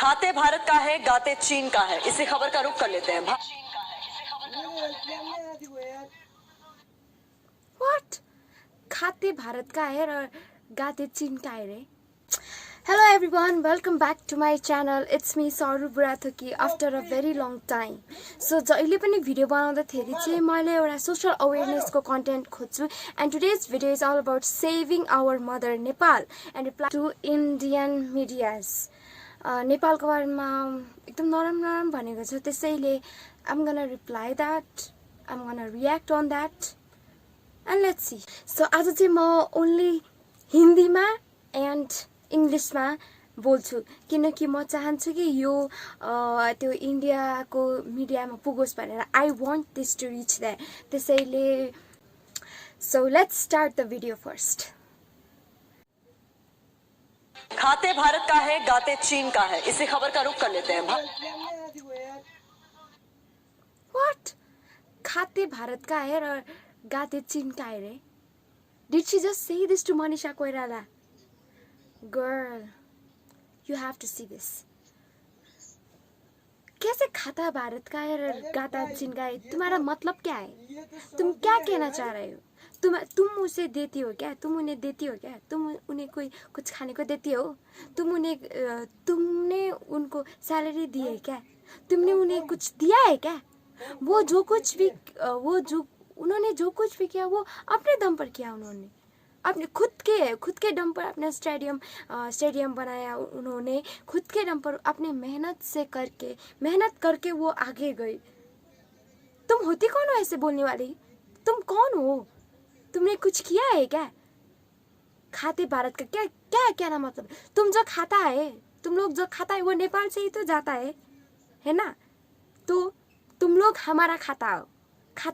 खाते भारत का है, गाते चीन का है। इसी खबर का रुख कर लेते हैं। What? खाते भारत का है और गाते चीन का है रे. Hello everyone, welcome back to my channel. It's me Saru Burathaki after a very long time. So जहिले पनि भिडियो बनाउँदाखेरि चाहिँ मैले एउटा social awareness को content खोज्छु and today's video is all about saving our mother Nepal and reply to Indian medias. नेपालको बारेमा एकदम नराम भनेको छ, त्यसैले I'm gonna reply that, I'm gonna react on that and let's see. So आज चाहिँ म only हिन्दीमा and इङ्ग्लिसमा बोल्छु किनकि म चाहन्छु कि यो त्यो इन्डियाको मिडियामा पुगोस् भनेर. I want this to reach there. त्यसैले so let's start the video first. खाते भारत का है, गाते चीन का है. इसी खबर का रुख कर लेते हैं. What? खाते भारत का है और गाते चीन का है रे. Did she just say this to Manisha Koirala? Girl, you have to see this. कैसे खाता भारत का है और गाता चीन का है? तुम्हारा मतलब क्या है? तुम क्या कहना चाह रहे हो? तुम उसे देती हो क्या? तुम उन्हें देती हो क्या? तुम उन्हें कोई कुछ खाने को देती हो? तुमने उनको सैलरी दी है क्या? तुमने उन्हें कुछ दिया है क्या? उन्होंने जो कुछ भी किया वो अपने दम पर किया. उन्होंने अपने खुद के दम पर अपना स्टेडियम बनाया. उन्होंने खुद के दम पर अपने मेहनत करके वो आगे गई. तुम होती कौन हो ऐसे बोलने वाली? तुम कौन हो? तुमने कुछ किया है क्या? खाते भारत का क्या ना मतलब? तुम लोग जो खाता है वो नेपाल से ही तो जाता है ना? तो तुम लोग हमारा खाता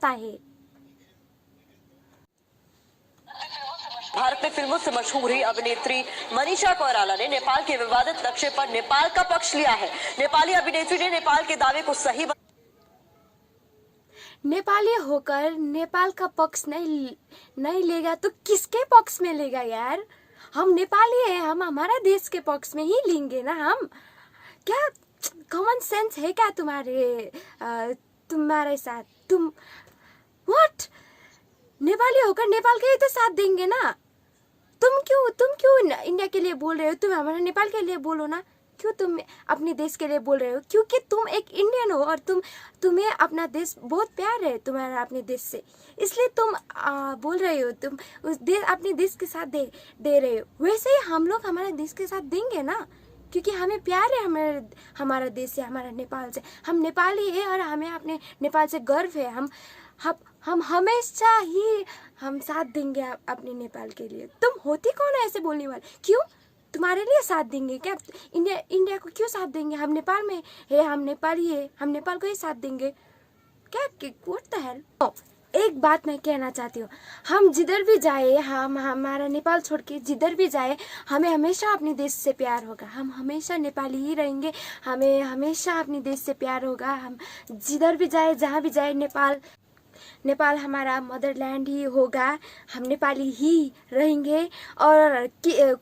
है. भारत में फिल्मों से मशहूर हुई अभिनेत्री मनीषा कोइराला ने नेपाल के विवादित नक्शे पर नेपाल का पक्ष लिया है. नेपाली अभिनेत्री ने नेपाल के दावे को सही नेपाली होकर नेपाल का पक्ष नहीं लेगा तो किसके पक्ष में लेगा यार? हम नेपाली है, हम हमारा देश के पक्ष में ही लेंगे ना. हम क्या कॉमन सेंस है क्या तुम्हारे साथ? तुम व्हाट? नेपाली होकर नेपाल के ही तो साथ देंगे ना. तुम क्यों इंडिया के लिए बोल रहे हो? तुम हमारे नेपाल के लिए बोलो ना. क्यों तुम अपने देश के लिए बोल रहे हो? क्योंकि तुम एक इंडियन हो और तुम्हें अपना देश बहुत प्यार है तुम्हारा अपने देश से, इसलिए तुम बोल रहे हो. तुम अपने देश के साथ दे रहे हो. वैसे ही हम लोग हमारे देश के साथ देंगे ना, क्योंकि हमें प्यार है हमारा देश से, हमारा नेपाल से. हम नेपाली है और हमें अपने नेपाल से गर्व है. हम हमेशा ही हम साथ देंगे अपने नेपाल के लिए. तुम होती कौन है ऐसे बोलने वाले? क्यों तुम्हारे लिए साथ देंगे क्या? इंडिया को क्यों साथ देंगे? हम नेपाल में है, हम नेपाली है, हम नेपाल को ही साथ देंगे क्या? What the hell? एक बात मैं कहना चाहती हूँ, हम जिधर भी जाए, हम हमारा नेपाल छोड़ के जिधर भी जाए, हमें हमेशा अपने देश से प्यार होगा. हम हमेशा नेपाली ही रहेंगे. हमें हमेशा अपने देश से प्यार होगा. हम जिधर भी जाए, जहाँ भी जाए, नेपाल हमारा मदरलैंड ही होगा. हम नेपाली ही रहेंगे और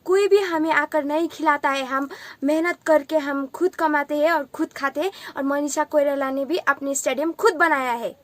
कोई भी हमें आकर नहीं खिलाता है. हम मेहनत करके हम खुद कमाते हैं और खुद खाते हैं. और मनीषा कोइराला ने भी अपने स्टेडियम खुद बनाया है.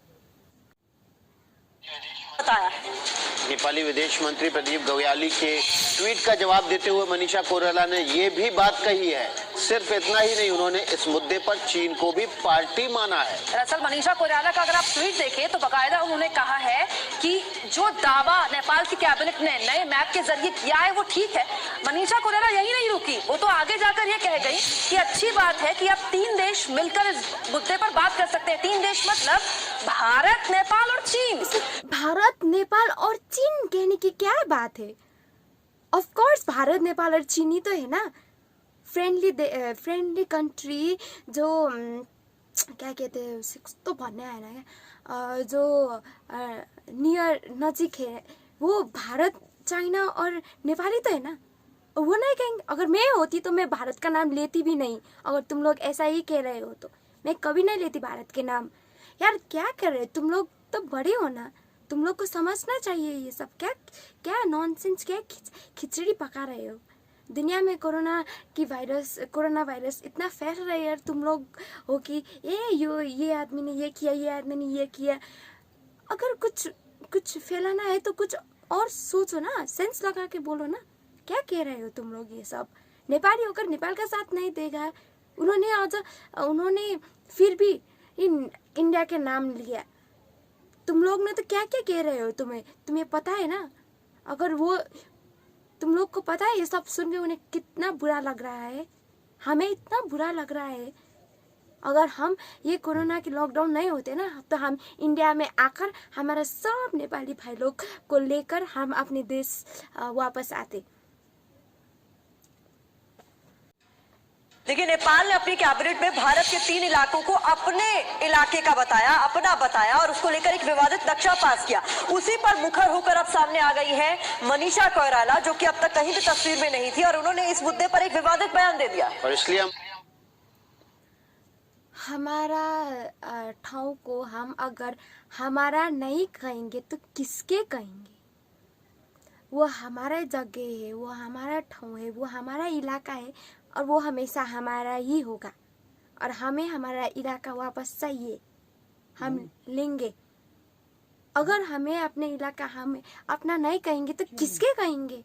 नेपाली विदेश मंत्री प्रदीप गव्याली के ट्वीट का जवाब देते हुए मनीषा कोइराला ने ये भी बात कही है. सिर्फ इतना ही नहीं, उन्होंने इस मुद्दे पर चीन को भी पार्टी माना है. दरअसल मनीषा कोइराला का अगर आप ट्वीट देखें तो बकायदा उन्होंने कहा है कि जो दावा नेपाल की कैबिनेट ने नए मैप के जरिए किया है वो ठीक है. मनीषा कोइराला यही नहीं रुकी, वो तो आगे जाकर ये कह गई कि अच्छी बात है कि अब 3 देश मिलकर इस मुद्दे पर बात कर सकते हैं. 3 देश मतलब भारत, नेपाल और चीन. भारत, नेपाल और चीन कहने की क्या बात है? ऑफ कोर्स भारत, नेपाल और चीन ही तो है ना. फ्रेंडली कंट्री जो क्या कहते हैं उसे तो भन्ने आएन क्या, जो नजिक है वो भारत, चाइना और नेपाल ही तो है ना. वो नहीं कहेंगे? अगर मैं होती तो मैं भारत का नाम लेती भी नहीं. अगर तुम लोग ऐसा ही कह रहे हो तो मैं कभी नहीं लेती भारत के नाम. यार क्या कर रहे हो तुम लोग? तो बड़े हो ना, तुम लोग को समझना चाहिए ये सब. क्या नॉनसेंस, क्या खिचड़ी पका रहे हो? दुनिया में कोरोना वायरस इतना फैल रहा है यार, तुम लोग हो कि ये आदमी ने ये किया, ये आदमी ने ये किया। अगर कुछ फैलाना है तो कुछ और सोचो ना, सेंस लगा के बोलो ना। क्या कह रहे हो तुम लोग? ये सब नेपाली होकर नेपाल का साथ नहीं देगा। उन्होंने फिर भी इंडिया के नाम लिया। तुम लोग ने तो क्या क्या कह रहे हो? तुम्हें पता है ना? अगर वो तुम लोग को पता है ये सब सुन के उन्हें कितना बुरा लग रहा है, हमें इतना बुरा लग रहा है। अगर हम ये कोरोना के लॉकडाउन नहीं होते ना तो हम इंडिया में आकर हमारा सब नेपाली भाई लोग को लेकर हम अपने देश वापस आते। देखिए, नेपाल ने अपनी कैबिनेट में भारत के 3 इलाकों को अपने इलाके का बताया, अपना बताया और उसको लेकर एक विवादित नक्शा पास किया। उसी पर मुखर होकर अब सामने आ गई है मनीषा कोइराला, जो कि अब तक कहीं भी तस्वीर में नहीं थी और उन्होंने इस मुद्दे पर एक विवादित बयान दे दिया। और इसलिए हम हमारा ठाव को हम अगर हमारा नहीं कहेंगे तो किसके कहेंगे? वो हमारा जगह है, वो हमारा ठाव है, वो हमारा इलाका है और वो हमेशा हमारा ही होगा। और हमें हमारा इलाका वापस चाहिए, हम लेंगे। अगर हमें अपने इलाका हम अपना नहीं कहेंगे तो किसके कहेंगे?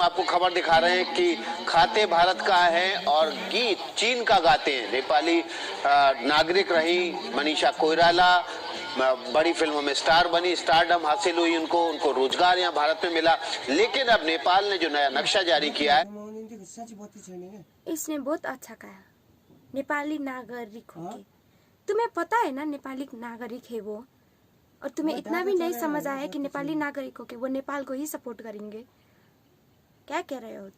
आपको खबर दिखा रहे हैं कि खाते भारत का है और गीत चीन का गाते हैं। नेपाली नागरिक रही मनीषा कोइराला, बड़ी फिल्मों में स्टार बनी, स्टारडम हासिल हुई उनको रोजगार यहाँ भारत में मिला। लेकिन अब नेपाल ने जो नया नक्शा जारी किया है, इसने बहुत अच्छा कहा, नेपाली नागरिक होके। तुम्हें पता है ना नेपाली नागरिक है वो, और तुम्हें इतना भी नहीं समझ आया कि नेपाली नागरिक होके वो नेपाल को ही सपोर्ट करेंगे। क्या कह रहे हो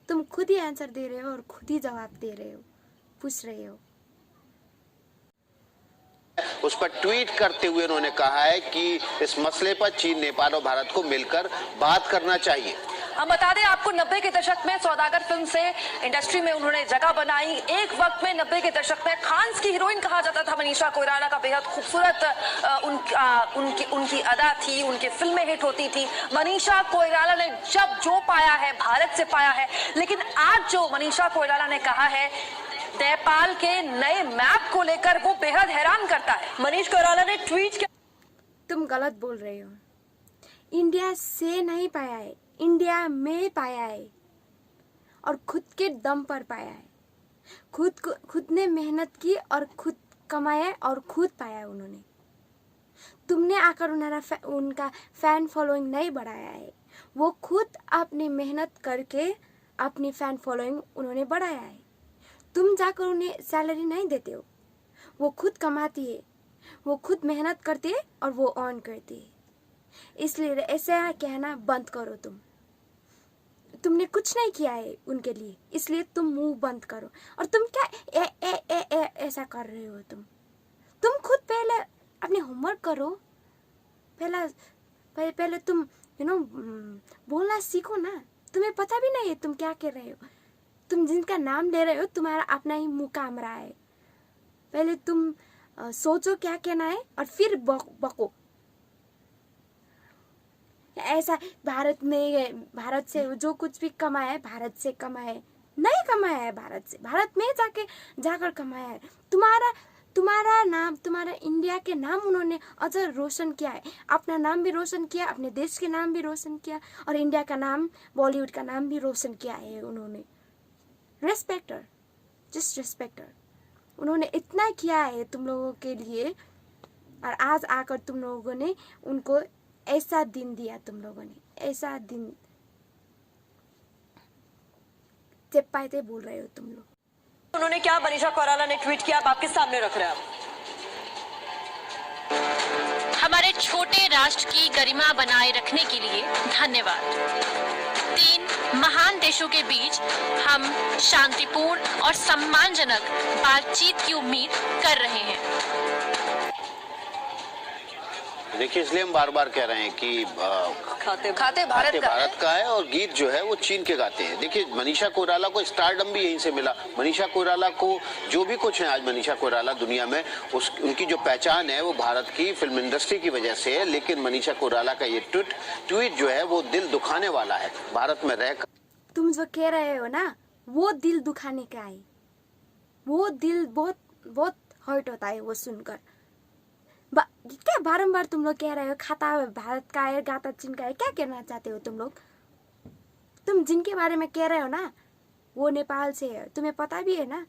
तुम खुद ही आंसर दे रहे हो और खुद ही जवाब दे रहे हो, पूछ रहे हो। उस पर ट्वीट करते हुए उन्होंने कहा है कि इस मसले पर चीन, नेपाल और भारत को मिलकर बात करना चाहिए। हम बता दें आपको, 90 के दशक में सौदागर फिल्म से इंडस्ट्री में उन्होंने जगह बनाई। एक वक्त में 90 के दशक में खान्स की हीरोइन कहा जाता था मनीषा कोइराला का। बेहद खूबसूरत उनकी अदा थी, उनकी फिल्में हिट होती थी। मनीषा कोइराला ने जब जो पाया है भारत से पाया है, लेकिन आज जो मनीषा कोइराला ने कहा है नेपाल के नए मैप को लेकर, वो बेहद हैरान करता है। मनीष कोइराला ने ट्वीट किया, तुम गलत बोल रहे हो। इंडिया से नहीं पाया है, इंडिया में पाया है और खुद के दम पर पाया है। खुद ने मेहनत की और खुद कमाया और खुद पाया उन्होंने। तुमने आकर उनका फैन फॉलोइंग नहीं बढ़ाया है, वो खुद अपनी मेहनत करके अपनी फैन फॉलोइंग उन्होंने बढ़ाया है। तुम जाकर उन्हें सैलरी नहीं देते हो, वो खुद कमाती है, वो खुद मेहनत करती है और वो अर्न करती है। इसलिए ऐसे कहना बंद करो। तुमने कुछ नहीं किया है उनके लिए, इसलिए तुम मुंह बंद करो। और तुम क्या ऐसा कर रहे हो? तुम खुद पहले अपने होमवर्क करो। पहले तुम बोलना सीखो ना। तुम्हें पता भी नहीं है तुम क्या कर रहे हो। तुम जिनका नाम ले रहे हो तुम्हारा अपना ही मुंह काम रहा है। पहले तुम सोचो क्या कहना है और फिर बको। ऐसा भारत से जो कुछ भी कमाया है भारत से कमाया है, नहीं कमाया है भारत से, भारत में जाकर कमाया है। तुम्हारा नाम, तुम्हारा इंडिया के नाम उन्होंने अझ रोशन किया है। अपना नाम भी रोशन किया, अपने देश के नाम भी रोशन किया और इंडिया का नाम, बॉलीवुड का नाम भी रोशन किया है उन्होंने। रेस्पेक्टर, जस्ट रेस्पेक्टर। उन्होंने इतना किया है तुम लोगों के लिए और आज आकर तुम लोगों ने उनको ऐसा दिन दिया। तुम लोगों ने ऐसा दिन चेपाते बोल रहे हो तुम लोग। उन्होंने क्या मनीषा कोइराला ने ट्वीट किया, आप आपके सामने रख रहे हैं। हमारे छोटे राष्ट्र की गरिमा बनाए रखने के लिए धन्यवाद। 3 महान देशों के बीच हम शांतिपूर्ण और सम्मानजनक बातचीत की उम्मीद कर रहे हैं। देखिए, इसलिए हम बार बार कह रहे हैं कि खाते भारत का है और गीत जो है वो चीन के गाते हैं। देखिए, मनीषा कोइराला को स्टारडम भी यहीं से मिला। मनीषा कोइराला को जो भी कुछ है आज मनीषा कोइराला दुनिया में, उनकी जो पहचान है वो भारत की फिल्म इंडस्ट्री की वजह से है। लेकिन मनीषा कोइराला का ये ट्वीट जो है वो दिल दुखाने वाला है। भारत में रहकर तुम जो कह रहे हो ना वो दिल दुखाने का है, वो दिल बहुत बहुत हर्ट होता है वो सुनकर। क्या बारंबार तुम लोग कह रहे हो खाता भारत का है गाता चीन का है, क्या कहना चाहते हो तुम लोग? तुम जिनके बारे में कह रहे हो ना वो नेपाल से है, तुम्हें पता भी है ना।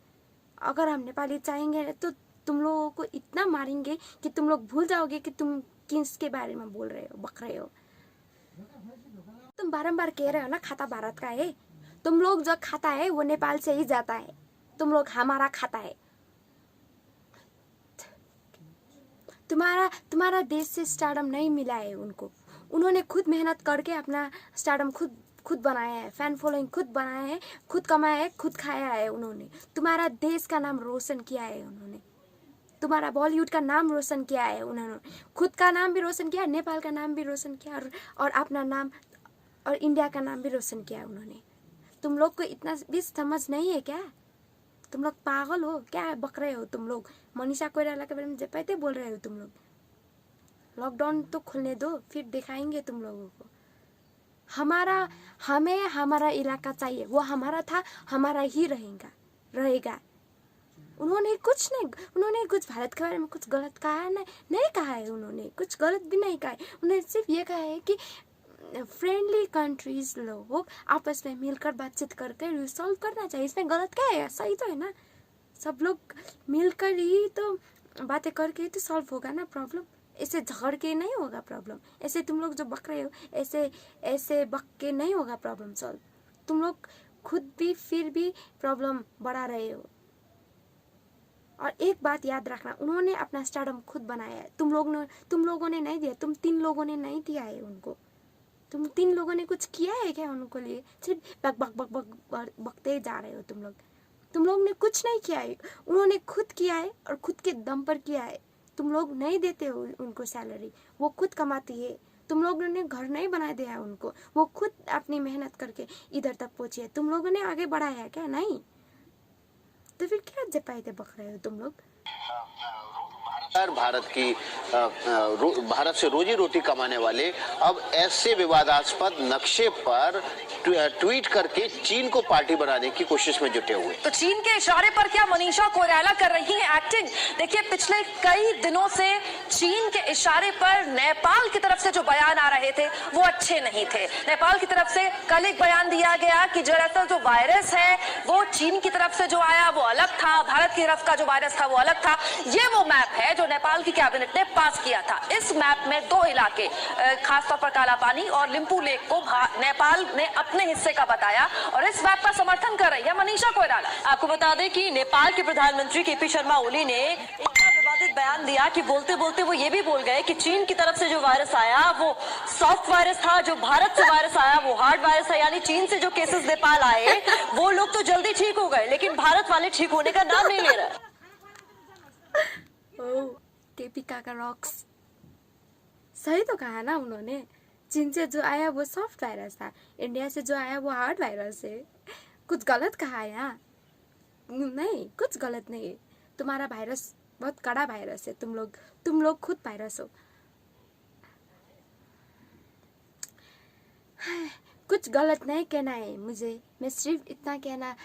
अगर हम नेपाली चाहेंगे तो तुम लोगों को इतना मारेंगे कि तुम लोग भूल जाओगे कि तुम किसके बारे में बोल रहे हो, बक रहे हो। तुम बारंबार कह रहे हो ना खाता भारत का है, तुम लोग जो खाता है वो नेपाल से ही जाता है, तुम लोग हमारा खाता है। तुम्हारा देश से स्टारडम नहीं मिला है उनको, उन्होंने खुद मेहनत करके अपना स्टारडम खुद बनाया है, फैन फॉलोइंग खुद बनाया है, खुद कमाया है, खुद खाया है उन्होंने। तुम्हारा देश का नाम रोशन किया है उन्होंने, तुम्हारा बॉलीवुड का नाम रोशन किया है उन्होंने, खुद का नाम भी रोशन किया, नेपाल का नाम भी रोशन किया और अपना नाम और इंडिया का नाम भी रोशन किया उन्होंने। तुम लोग को इतना भी समझ नहीं है क्या? तुम लोग पागल हो क्या? बक रहे हो तुम लोग। मनीषा कोइराला के बारे में जपैते बोल रहे हो तुम लोग। लॉकडाउन तो खुलने दो, फिर दिखाएंगे तुम लोगों को। हमें हमारा इलाका चाहिए, वो हमारा था, हमारा ही रहेगा। उन्होंने कुछ भारत के बारे में कुछ गलत कहा नहीं कहा है, उन्होंने कुछ गलत भी नहीं कहा है। उन्होंने सिर्फ ये कहा है कि फ्रेंडली कंट्रीज लोग आपस में मिलकर बातचीत करके रिसॉल्व करना चाहिए। इसमें गलत क्या है? सही तो है ना, सब लोग मिलकर ही तो बातें करके ही तो सॉल्व होगा ना प्रॉब्लम। ऐसे झगड़ के नहीं होगा प्रॉब्लम, ऐसे तुम लोग जो बक रहे हो ऐसे बक के नहीं होगा प्रॉब्लम सॉल्व। तुम लोग खुद भी फिर भी प्रॉब्लम बढ़ा रहे हो। और एक बात याद रखना, उन्होंने अपना स्टारडम खुद बनाया है, तुम लोगों ने नहीं दिया, तुम 3 लोगों ने नहीं दिया है उनको। तुम 3 लोगों ने कुछ किया है क्या उनको लिए? सिर्फ बकते जा रहे हो तुम लोग ने कुछ नहीं किया है, उन्होंने खुद किया है और खुद के दम पर किया है। तुम लोग नहीं देते हो उनको सैलरी, वो खुद कमाती है। तुम लोगों ने घर नहीं बना दिया उनको, वो खुद अपनी मेहनत करके इधर तक पहुंची है। तुम लोगों ने आगे बढ़ाया है क्या? नहीं। तो फिर क्या जपाइते बक रहे हो तुम लोग? भारत से रोजी रोटी कमाने वाले अब ऐसे विवादास्पद नक्शे पर ट्वीट करके चीन को पार्टी बनाने की कोशिश में जुटे हुए। तो चीन के इशारे पर क्या मनीषा कोइराला कर रही है एक्टिंग? देखिए, पिछले कई दिनों से चीन के इशारे पर नेपाल की तरफ से जो बयान आ रहे थे वो अच्छे नहीं थे। नेपाल की तरफ से कल एक बयान दिया गया कि दरअसल जो वायरस है वो चीन की तरफ से जो आया वो अलग था, भारत की तरफ का जो वायरस था वो अलग था। ये वो मैप है जो नेपाल की कैबिनेट ने पास किया था। इस मैप में 2 इलाके, खासतौर पर काला पानी और लिम्पू लेक को नेपाल ने अपने हिस्से का बताया और इस मैप का समर्थन कर रही है मनीषा कोइराला। आपको बता दें कि नेपाल के प्रधानमंत्री केपी शर्मा ओली ने इतना विवादित बयान दिया कि बोलते बोलते वो ये भी बोल गए कि चीन की तरफ से जो वायरस आया वो सॉफ्ट वायरस था, जो भारत से वायरस आया वो हार्ड वायरस है। यानी चीन से जो केसेस नेपाल आए वो लोग तो जल्दी ठीक हो गए, लेकिन भारत वाले ठीक होने का नाम नहीं ले रहे। केपी काका रॉक्स, सही तो कहा ना उन्होंने। चीन से जो आया वो सॉफ्ट वायरस था, इंडिया से जो आया वो हार्ड वायरस है। कुछ गलत कहा है यहाँ? नहीं, कुछ गलत नहीं है। तुम्हारा वायरस बहुत कड़ा वायरस है, तुम लोग खुद वायरस हो। कुछ गलत नहीं कहना है मुझे, मैं सिर्फ इतना कहना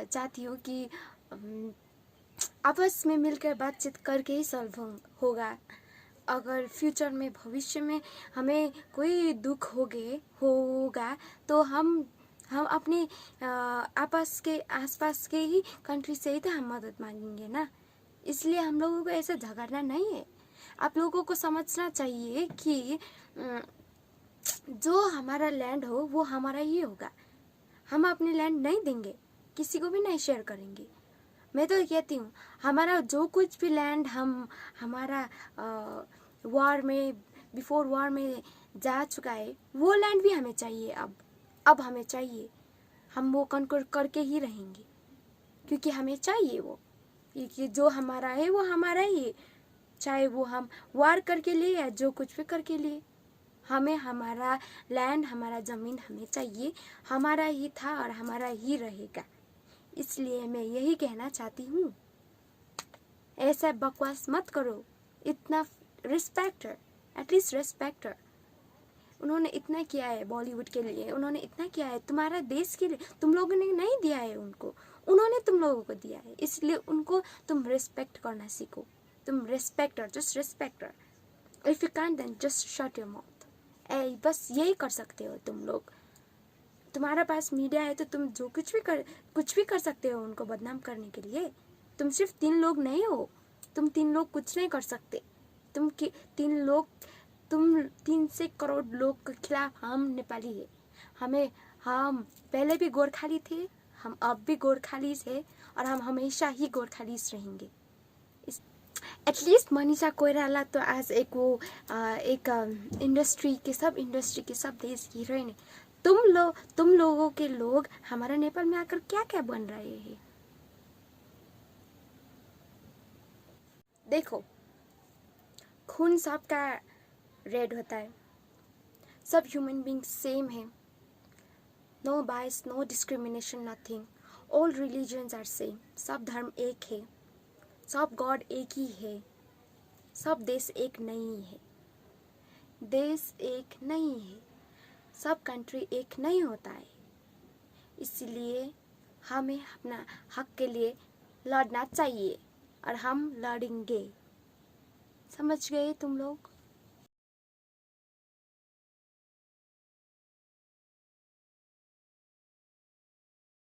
चाहती हूँ कि आपस में मिलकर बातचीत करके ही सॉल्व होगा। अगर फ्यूचर में भविष्य में हमें कोई दुख होगा तो हम अपने आपस के आसपास के ही कंट्री से ही तो हम मदद मांगेंगे ना। इसलिए हम लोगों को ऐसे झगड़ना नहीं है। आप लोगों को समझना चाहिए कि जो हमारा लैंड हो वो हमारा ही होगा। हम अपने लैंड नहीं देंगे, किसी को भी नहीं शेयर करेंगे। मैं तो कहती हूँ हमारा जो कुछ भी लैंड हमारा वॉर में बिफोर वॉर में जा चुका है वो लैंड भी हमें चाहिए। अब हमें चाहिए, हम वो कन्कर करके ही रहेंगे क्योंकि हमें चाहिए वो, क्योंकि जो हमारा है वो हमारा ही है। चाहे वो हम वॉर करके लिए या जो कुछ भी करके लिए, हमें हमारा लैंड हमारा ज़मीन हमें चाहिए, हमारा ही था और हमारा ही रहेगा। इसलिए मैं यही कहना चाहती हूँ, ऐसा बकवास मत करो, इतना रिस्पेक्ट, एटलीस्ट रिस्पेक्ट। उन्होंने इतना किया है बॉलीवुड के लिए, उन्होंने इतना किया है तुम्हारा देश के लिए, तुम लोगों ने नहीं दिया है उनको, उन्होंने तुम लोगों को दिया है, इसलिए उनको तुम रिस्पेक्ट करना सीखो। तुम respect her, just respect her. If you can then just shut your mouth. बस यही कर सकते हो तुम लोग। तुम्हारा पास मीडिया है तो तुम जो कुछ भी कर सकते हो उनको बदनाम करने के लिए। तुम सिर्फ 3 लोग नहीं हो, तुम 3 लोग कुछ नहीं कर सकते। तुम 3 से करोड़ लोग के खिलाफ हम नेपाली है। हम पहले भी गोरखाली थे, हम अब भी गोरखाली है और हम हमेशा ही गोरखालीस रहेंगे। एटलीस्ट मनीषा कोइराला तो आज एक इंडस्ट्री के सब देश की हीरोइन है। तुम लोगों के लोग हमारा नेपाल में आकर क्या क्या बन रहे हैं। देखो, खून सबका रेड होता है, सब ह्यूमन बीइंग सेम है, no bias, no discrimination, nothing. All religions are same, सब धर्म एक है, सब गॉड एक ही है, सब देश एक नहीं है, देश एक नहीं है, सब कंट्री एक नहीं होता है। इसलिए हमें अपना हक के लिए लड़ना चाहिए और हम लड़ेंगे। समझ गए तुम लोग?